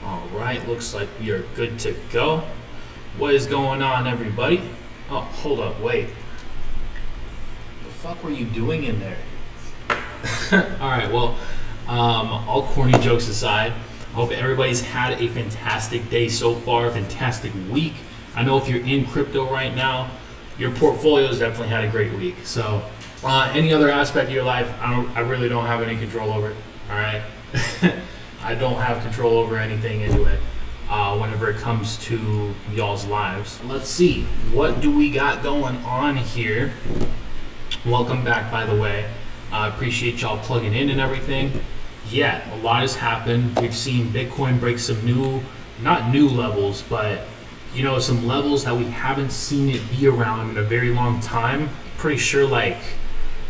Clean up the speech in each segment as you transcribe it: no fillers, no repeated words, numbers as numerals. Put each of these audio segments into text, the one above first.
All right, looks like we are good to go. What is going on, everybody? Oh, hold up, wait. The fuck were you doing in there? All right, well, all corny jokes aside, I hope everybody's had a fantastic day so far, a fantastic week. I know if you're in crypto right now, your portfolio's definitely had a great week. So, any other aspect of your life, I really don't have any control over it. All right. I don't have control over anything anyway whenever it comes to y'all's lives. Let's see, what do we got going on here? Welcome back, by the way. I appreciate y'all plugging in and everything. Yeah, a lot has happened. We've seen Bitcoin break some not new levels, but you know, some levels that we haven't seen it be around in a very long time. Pretty sure like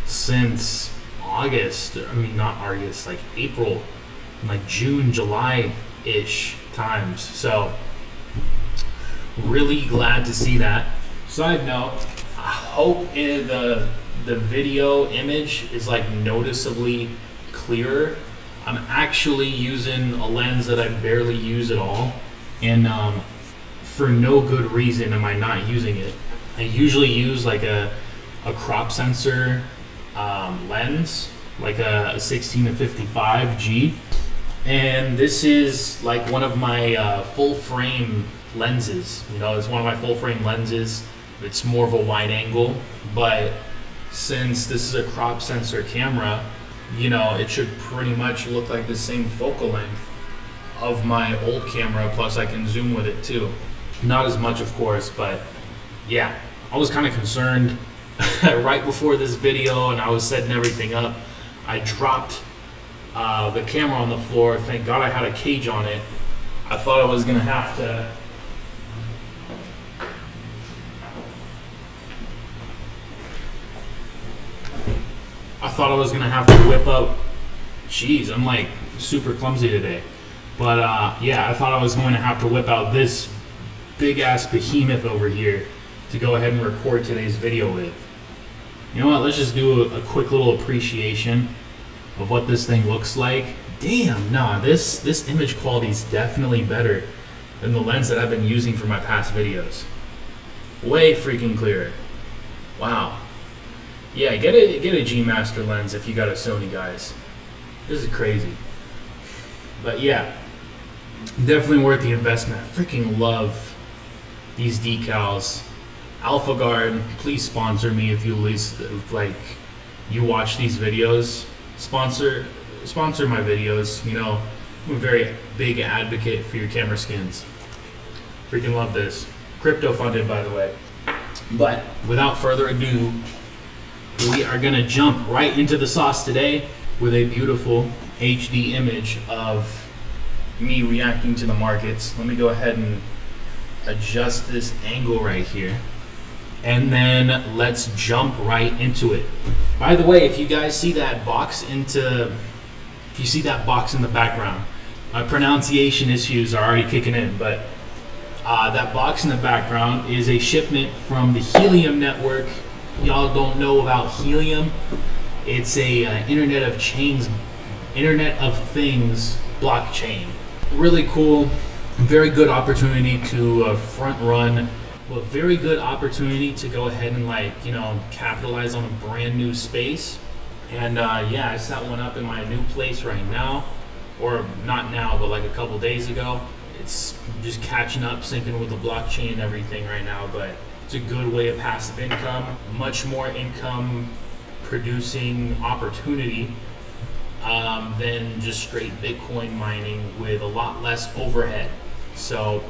since August, not August, like April, like June, July-ish times. So really glad to see that. Side note, I hope the video image is like noticeably clearer. I'm actually using a lens that I barely use at all, and for no good reason am I not using it. I usually use like a crop sensor lens, like a 16 to 55 G. And this is like one of my full frame lenses. You know, it's one of my full frame lenses. It's more of a wide angle, but since this is a crop sensor camera, you know, it should pretty much look like the same focal length of my old camera, plus I can zoom with it too. Not as much, of course, but yeah, I was kind of concerned right before this video and I was setting everything up. I dropped the camera on the floor. Thank God I had a cage on it. I thought I was gonna have to whip up. Jeez, I'm like super clumsy today. But yeah, I thought I was going to have to whip out this big ass behemoth over here to go ahead and record today's video with. You know what, let's just do a quick little appreciation of what this thing looks like. Damn, nah, this image quality is definitely better than the lens that I've been using for my past videos. Way freaking clearer. Wow. Yeah, get a G Master lens if you got a Sony, guys. This is crazy. But yeah, definitely worth the investment. I freaking love these decals. AlphaGuard, please sponsor me if you you watch these videos. Sponsor my videos. You know, I'm a very big advocate for your camera skins. Freaking love this. Crypto funded, by the way. But without further ado, we are gonna jump right into the sauce today with a beautiful HD image of me reacting to the markets. Let me go ahead and adjust this angle right here. And then let's jump right into it. By the way, if you guys see that box in the background, my pronunciation issues are already kicking in, but that box in the background is a shipment from the Helium network. Y'all don't know about Helium. It's a Internet of Things blockchain. Really cool. Very good opportunity to front run. Well, very good opportunity to go ahead and capitalize on a brand new space. And yeah, I set one up in my new place right now, or not now, but like a couple days ago. It's just catching up, syncing with the blockchain and everything right now, but it's a good way of passive income, much more income producing opportunity than just straight Bitcoin mining with a lot less overhead. So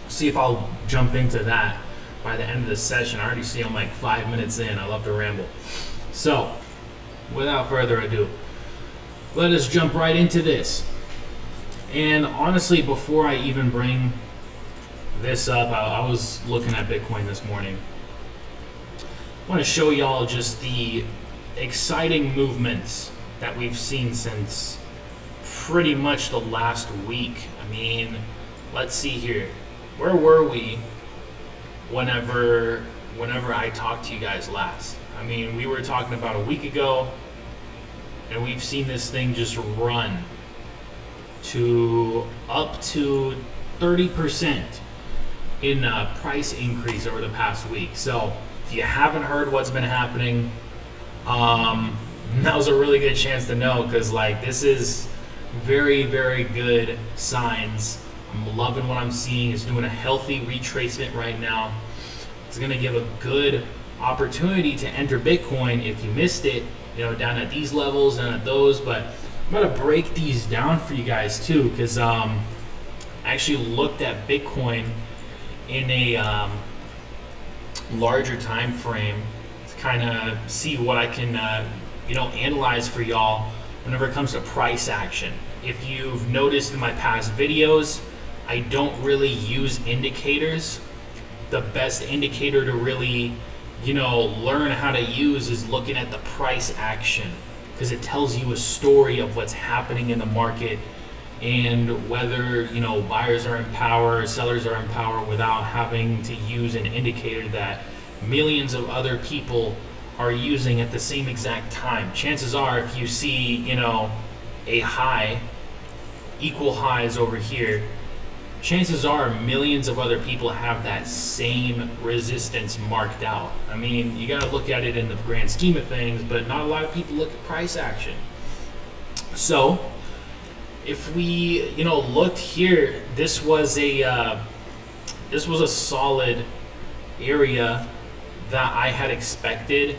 see if I'll jump into that by the end of the session. I already see I'm like 5 minutes in. I love to ramble. So without further ado, let us jump right into this. And honestly, before I even bring this up, I was looking at Bitcoin this morning. I want to show y'all just the exciting movements that we've seen since pretty much the last week. I mean, let's see here. Where were we whenever I talked to you guys last? I mean, we were talking about a week ago, and we've seen this thing just run to up to 30% in price increase over the past week. So if you haven't heard what's been happening, now's a really good chance to know, because like this is very, very good signs. I'm loving what I'm seeing. It's doing a healthy retracement right now. It's going to give a good opportunity to enter Bitcoin if you missed it, down at these levels and at those. But I'm going to break these down for you guys too, because I actually looked at Bitcoin in a larger time frame to kind of see what I can analyze for y'all whenever it comes to price action. If you've noticed in my past videos, I don't really use indicators. The best indicator to really learn how to use is looking at the price action, because it tells you a story of what's happening in the market and whether buyers are in power, sellers are in power, without having to use an indicator that millions of other people are using at the same exact time. Chances are, if you see a high, equal highs over here, chances are millions of other people have that same resistance marked out. I mean, you got to look at it in the grand scheme of things, but not a lot of people look at price action. So if we looked here, this was a solid area that I had expected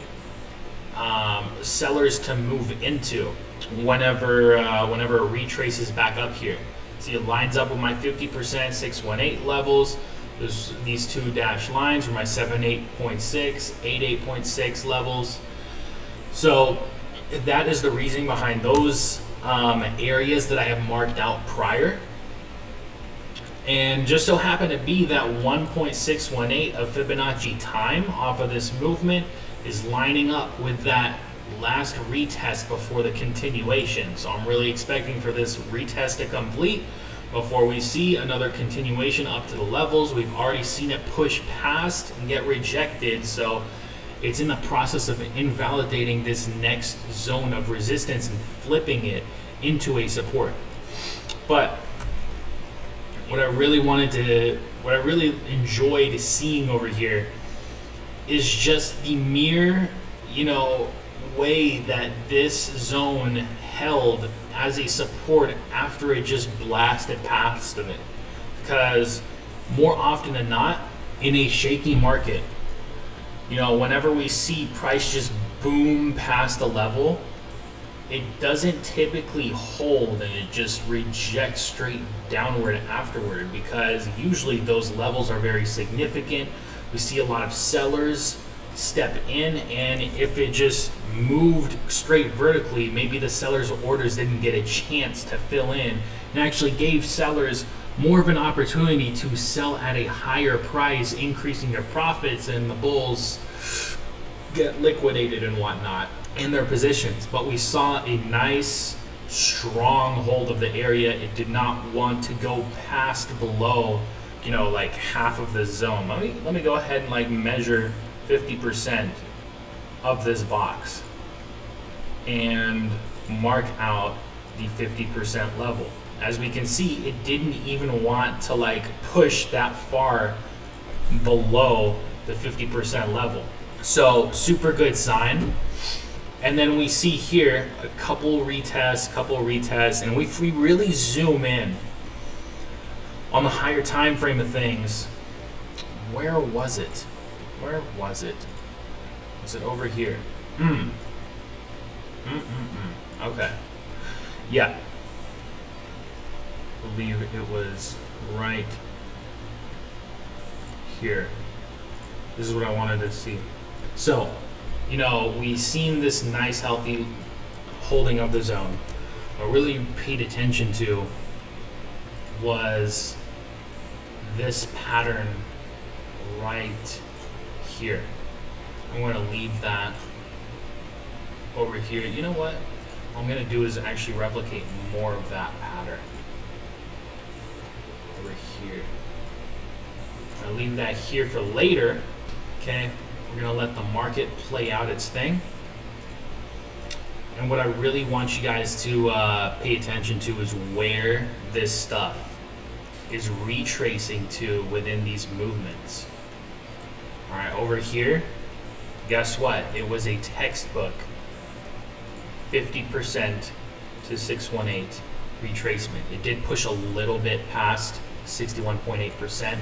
sellers to move into whenever it retraces back up here. See, it lines up with my 50% 618 levels. There's these two dashed lines were my 78.6, 88.6 levels. So that is the reasoning behind those areas that I have marked out prior. And just so happened to be that 1.618 of Fibonacci time off of this movement is lining up with that last retest before the continuation. So I'm really expecting for this retest to complete before we see another continuation up to the levels. We've already seen it push past and get rejected, so it's in the process of invalidating this next zone of resistance and flipping it into a support. But what I really enjoyed seeing over here is just the mere way that this zone held as a support after it just blasted past of it. Because more often than not, in a shaky market, whenever we see price just boom past a level, it doesn't typically hold and it just rejects straight downward afterward, because usually those levels are very significant. We see a lot of sellers step in, and if it just moved straight vertically, maybe the seller's orders didn't get a chance to fill in and actually gave sellers more of an opportunity to sell at a higher price, increasing their profits, and the bulls get liquidated and whatnot in their positions. But we saw a nice strong hold of the area. It did not want to go past below like half of the zone. Let me go ahead and measure 50% of this box and mark out the 50% level. As we can see, it didn't even want to push that far below the 50% level. So super good sign. And then we see here a couple retests, and if we really zoom in on the higher time frame of things, where was it? Was it over here? Okay. Yeah. I believe it was right here. This is what I wanted to see. So, we seen this nice healthy holding of the zone. What I really paid attention to was this pattern right here. I'm going to leave that over here. You know what I'm going to do is actually replicate more of that pattern over here. I'll leave that here for later. Okay, we're going to let the market play out its thing. And what I really want you guys to pay attention to is where this stuff is retracing to within these movements. All right, over here, guess what? It was a textbook 50% to 618 retracement. It did push a little bit past 61.8%,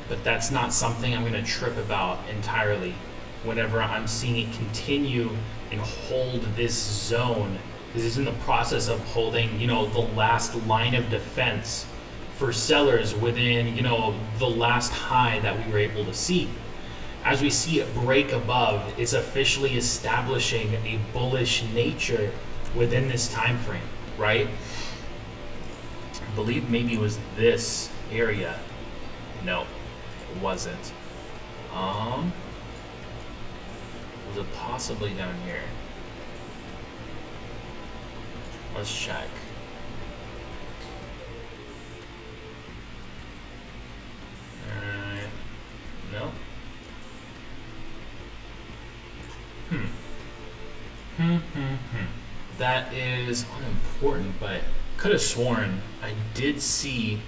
but that's not something I'm going to trip about entirely. Whenever I'm seeing it continue and hold this zone, because it's in the process of holding, the last line of defense for sellers within, the last high that we were able to see. As we see it break above, it's officially establishing a bullish nature within this time frame, right? I believe maybe it was this area. No, it wasn't. Was it possibly down here? Let's check. No. That is unimportant, but could have sworn I did see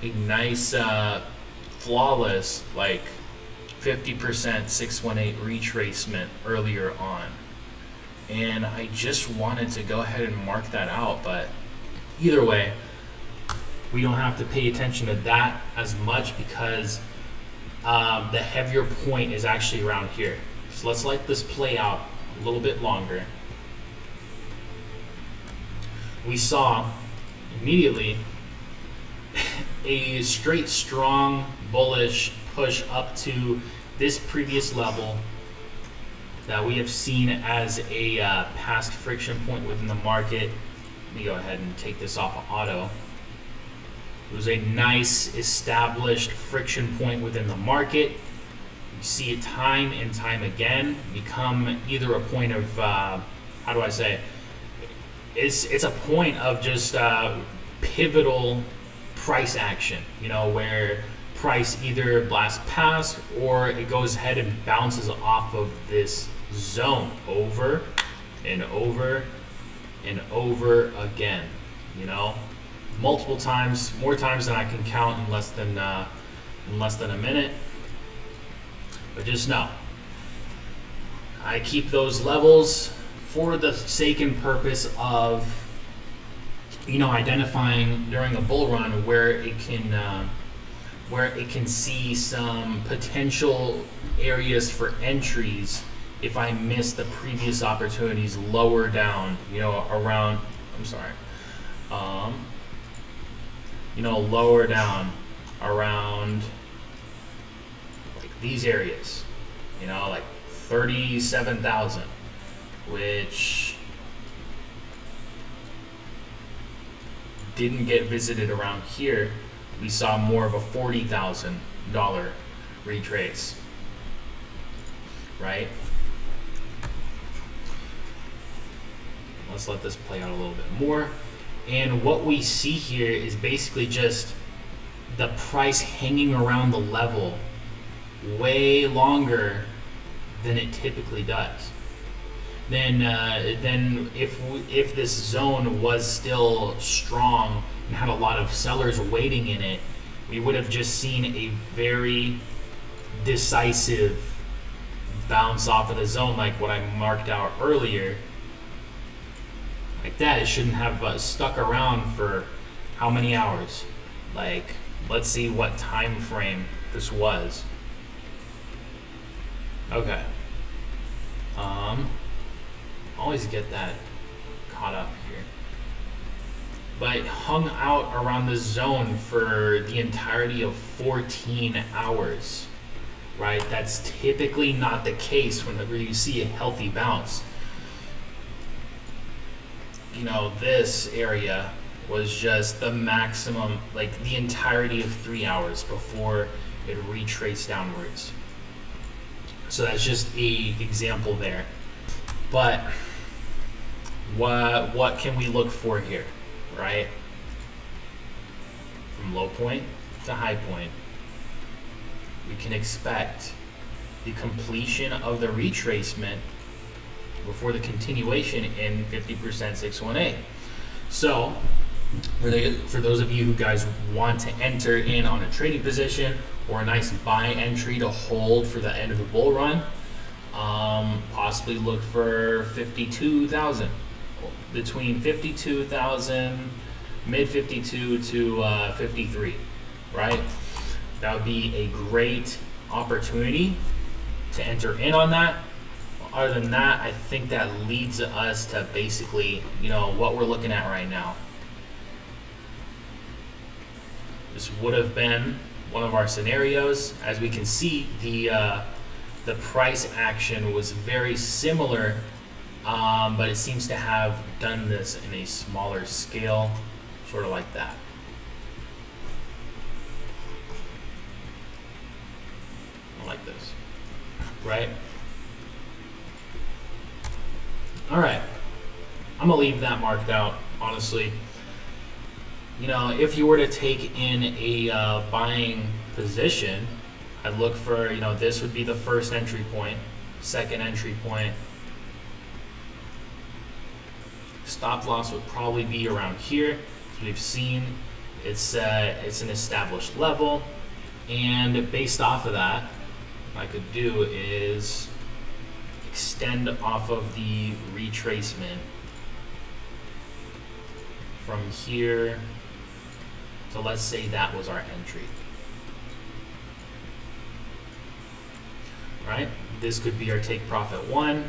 a nice, flawless, 50% 618 retracement earlier on. And I just wanted to go ahead and mark that out, but either way, we don't have to pay attention to that as much because the heavier point is actually around here. So let's let this play out a little bit longer. We saw immediately a straight, strong, bullish push up to this previous level that we have seen as a past friction point within the market. Let me go ahead and take this off of auto. It was a nice established friction point within the market. You see it time and time again become either a point of, it's a point of just pivotal price action, where price either blasts past or it goes ahead and bounces off of this zone over and over and over again, multiple times, more times than I can count in less than a minute. But just know, I keep those levels for the sake and purpose of, identifying during a bull run where it can see some potential areas for entries if I miss the previous opportunities lower down, around, lower down around these areas, 37,000, which didn't get visited around here. We saw more of a $40,000 retrace, right? Let's let this play out a little bit more. And what we see here is basically just the price hanging around the level way longer than it typically does. Then if this zone was still strong and had a lot of sellers waiting in it, we would have just seen a very decisive bounce off of the zone like what I marked out earlier. Like that, it shouldn't have stuck around for how many hours? Let's see what time frame this was. Okay. Always get that caught up here. But hung out around the zone for the entirety of 14 hours, right? That's typically not the case whenever you see a healthy bounce. This area was just the maximum, the entirety of 3 hours before it retraced downwards. So that's just an example there. But what can we look for here, right? From low point to high point, we can expect the completion of the retracement before the continuation in 50% 618. So for those of you who guys want to enter in on a trading position or a nice buy entry to hold for the end of the bull run, possibly look for 52,000, between 52,000, mid 52 to 53, right? That would be a great opportunity to enter in on that. Other than that, I think that leads us to basically, what we're looking at right now. This would have been one of our scenarios. As we can see, the price action was very similar, but it seems to have done this in a smaller scale, sort of like that. Like this, right? All right, I'm gonna leave that marked out, honestly. If you were to take in a buying position, I'd look for, this would be the first entry point, second entry point. Stop loss would probably be around here. As we've seen, it's an established level, and based off of that, what I could do is extend off of the retracement from here. So let's say that was our entry. Right? This could be our take profit 1,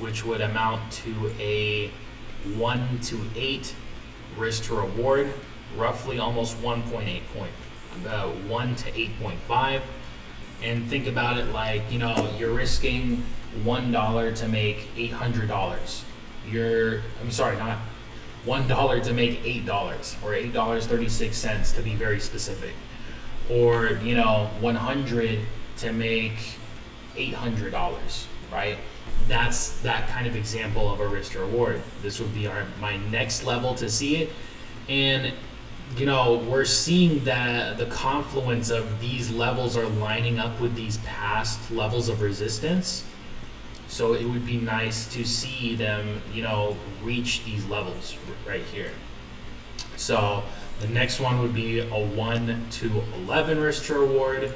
which would amount to a 1 to 8 risk to reward, roughly almost 1.8 point, about 1 to 8.5. And think about it like, you're risking $1 to make $800. I'm sorry, not $1 to make $8, or $8.36 to be very specific, or 100 to make $800, right? That's that kind of example of a risk to reward. This would be my next level to see it, and we're seeing that the confluence of these levels are lining up with these past levels of resistance. So it would be nice to see them, reach these levels right here. So the next one would be a 1 to 11 risk to reward.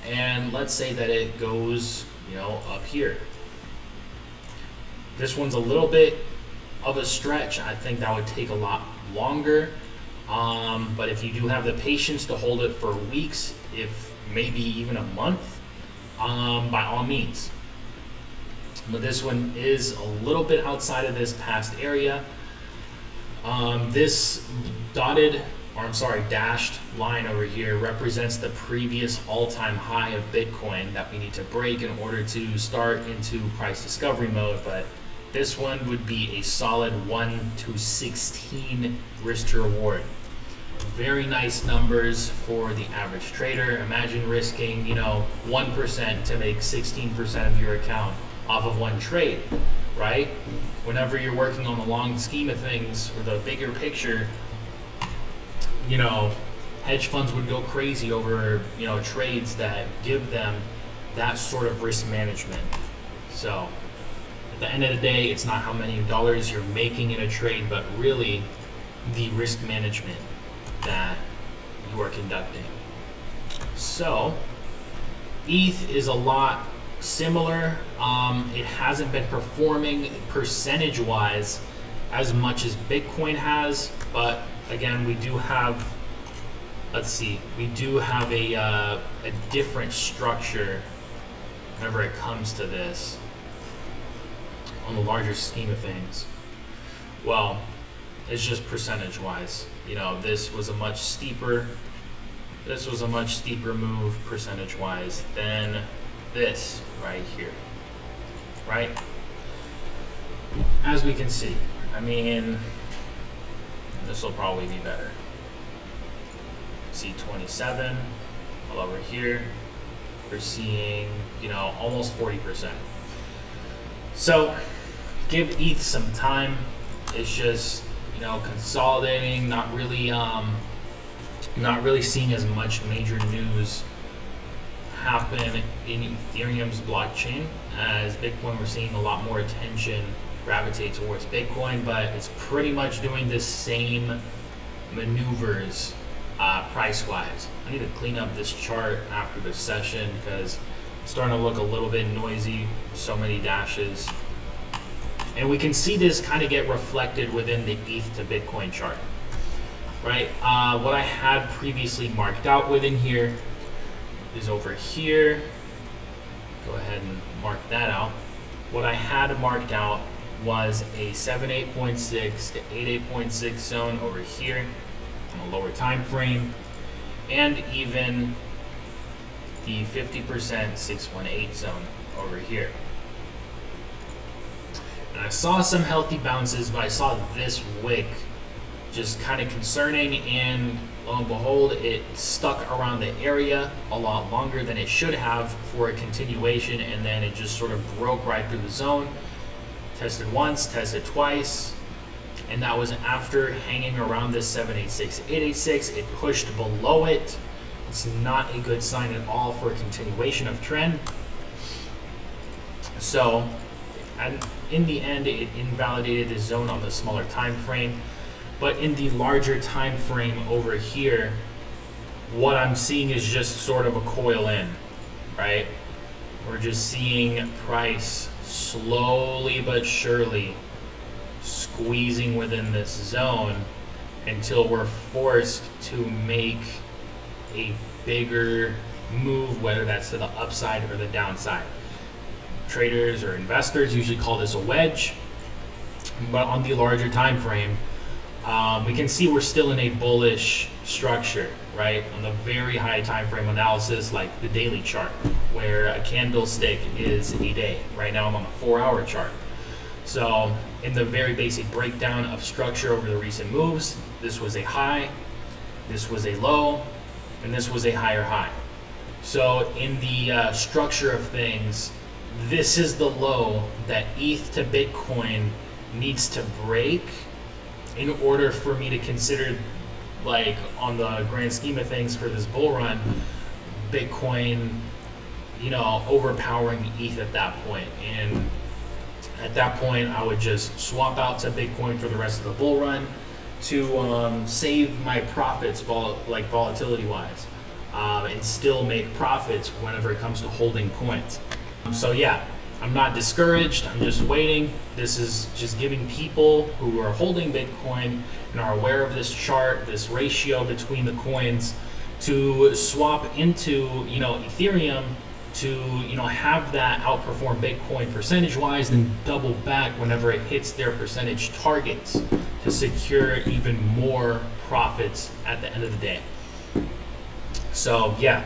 And let's say that it goes, up here. This one's a little bit of a stretch. I think that would take a lot longer. But if you do have the patience to hold it for weeks, if maybe even a month, by all means. But this one is a little bit outside of this past area. This dashed line over here represents the previous all-time high of Bitcoin that we need to break in order to start into price discovery mode. But this one would be a solid 1 to 16 risk to reward. Very nice numbers for the average trader. Imagine risking, 1% to make 16% of your account off of one trade, right? Whenever you're working on the long scheme of things or the bigger picture, hedge funds would go crazy over, trades that give them that sort of risk management. So at the end of the day, it's not how many dollars you're making in a trade, but really the risk management that you are conducting. So ETH is a lot similar. It hasn't been performing percentage-wise as much as Bitcoin has, but again, we do have a different structure whenever it comes to this on the larger scheme of things. Well, it's just percentage-wise. This was a much steeper move percentage-wise than this right here, right? As we can see, this will probably be better. See 27, all over here, we're seeing, almost 40%. So give ETH some time. It's just, consolidating, not really seeing as much major news happen in Ethereum's blockchain. As Bitcoin, we're seeing a lot more attention gravitate towards Bitcoin, but it's pretty much doing the same maneuvers price-wise. I need to clean up this chart after the session because it's starting to look a little bit noisy, so many dashes. And we can see this kind of get reflected within the ETH to Bitcoin chart, right? What I had previously marked out within here is over here. Go ahead and mark that out. What I had marked out was a 78.6 to 88.6 zone over here on a lower time frame, and even the 50% 618 zone over here. And I saw some healthy bounces, but I saw this wick just kind of concerning, and lo and behold, it stuck around the area a lot longer than it should have for a continuation, and then it just sort of broke right through the zone. Tested once, tested twice, and that was after hanging around this 786, 886. It pushed below it. It's not a good sign at all for a continuation of trend. So, and in the end, it invalidated the zone on the smaller time frame. But in the larger time frame over here, what I'm seeing is just sort of a coil in, right? We're just seeing price slowly but surely squeezing within this zone until we're forced to make a bigger move, whether that's to the upside or the downside. Traders or investors usually call this a wedge, but on the larger time frame, we can see we're still in a bullish structure, right? On the very high time frame analysis, like the daily chart, where a candlestick is a day. Right now I'm on the 4-hour chart. So in the very basic breakdown of structure over the recent moves, this was a high, this was a low, and this was a higher high. So in the structure of things, this is the low that ETH to Bitcoin needs to break in order for me to consider, like, on the grand scheme of things for this bull run, Bitcoin, you know, overpowering ETH at that point. And at that point, I would just swap out to Bitcoin for the rest of the bull run to save my profits, volatility-wise, and still make profits whenever it comes to holding coins. So yeah, I'm not discouraged. I'm just waiting. This is just giving people who are holding Bitcoin and are aware of this chart, this ratio between the coins, to swap into, you know, Ethereum to, you know, have that outperform Bitcoin percentage-wise, then double back whenever it hits their percentage targets to secure even more profits at the end of the day. So yeah,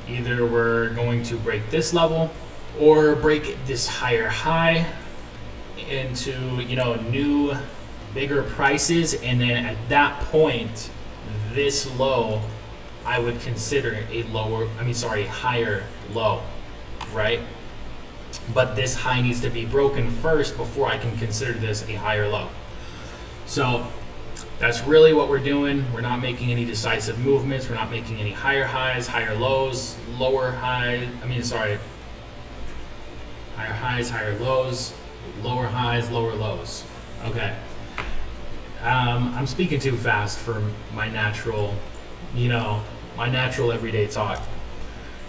either we're going to break this level or break this higher high into, you know, new, bigger prices, and then at that point, this low, I would consider a higher low, right? But this high needs to be broken first before I can consider this a higher low. So that's really what we're doing. We're not making any decisive movements. We're not making any higher highs, higher lows, higher highs, higher lows, lower highs, lower lows. Okay. I'm speaking too fast for my natural everyday talk.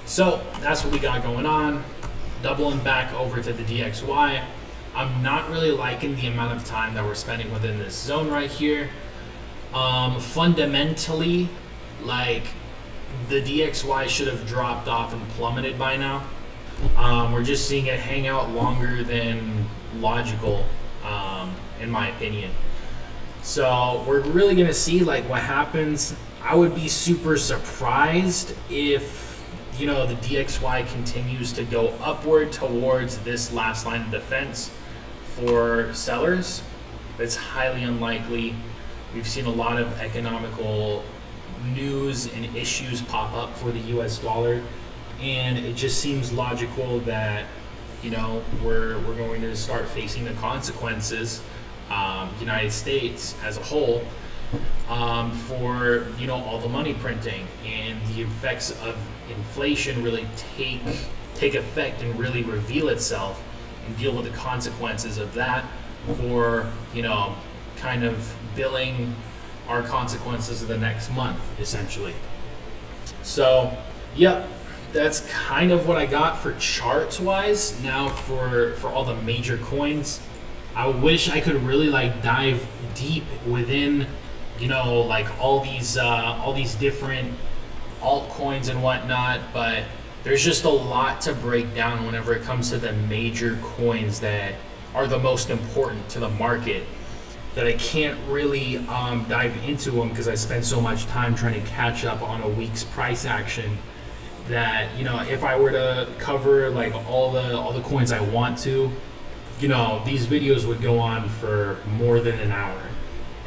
So that's what we got going on. Doubling back over to the DXY. I'm not really liking the amount of time that we're spending within this zone right here. Fundamentally, like, the DXY should have dropped off and plummeted by now. We're just seeing it hang out longer than logical, in my opinion. So we're really gonna see, like, what happens. I would be super surprised if, you know, the DXY continues to go upward towards this last line of defense for sellers. It's highly unlikely. We've seen a lot of economical news and issues pop up for the US dollar, and it just seems logical that, you know, we're going to start facing the consequences, United States as a whole, for all the money printing and the effects of inflation really take effect and really reveal itself and deal with the consequences of that for kind of billing our consequences of the next month, essentially. So yep, that's kind of what I got for charts wise. Now for all the major coins, I wish I could really dive deep within all these different altcoins and whatnot, but there's just a lot to break down whenever it comes to the major coins that are the most important to the market, that I can't really dive into them because I spend so much time trying to catch up on a week's price action, that if I were to cover all the coins I want to, these videos would go on for more than an hour.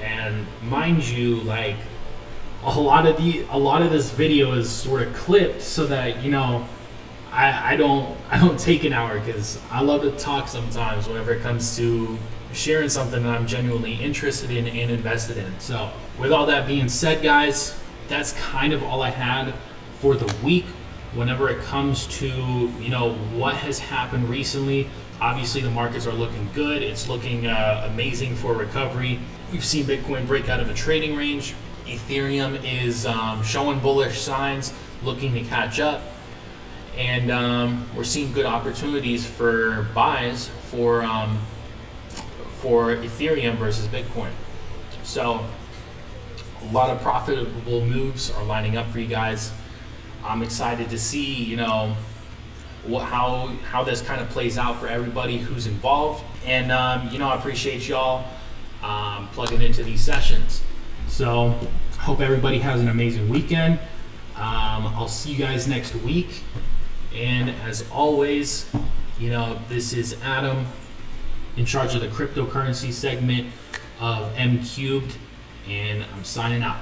And mind you, a lot of this video is sort of clipped so that I don't take an hour, because I love to talk sometimes whenever it comes to sharing something that I'm genuinely interested in and invested in. So with all that being said, guys, that's kind of all I had for the week whenever it comes to what has happened recently. Obviously the markets are looking good. It's looking amazing for recovery. We've seen Bitcoin break out of a trading range. Ethereum is showing bullish signs, looking to catch up, and we're seeing good opportunities for buys for Ethereum versus Bitcoin. So a lot of profitable moves are lining up for you guys. I'm excited to see how this kind of plays out for everybody who's involved, and I appreciate y'all plugging into these sessions. So hope everybody has an amazing weekend. I'll see you guys next week, and as always, this is Adam, in charge of the cryptocurrency segment of MCubed, and I'm signing out.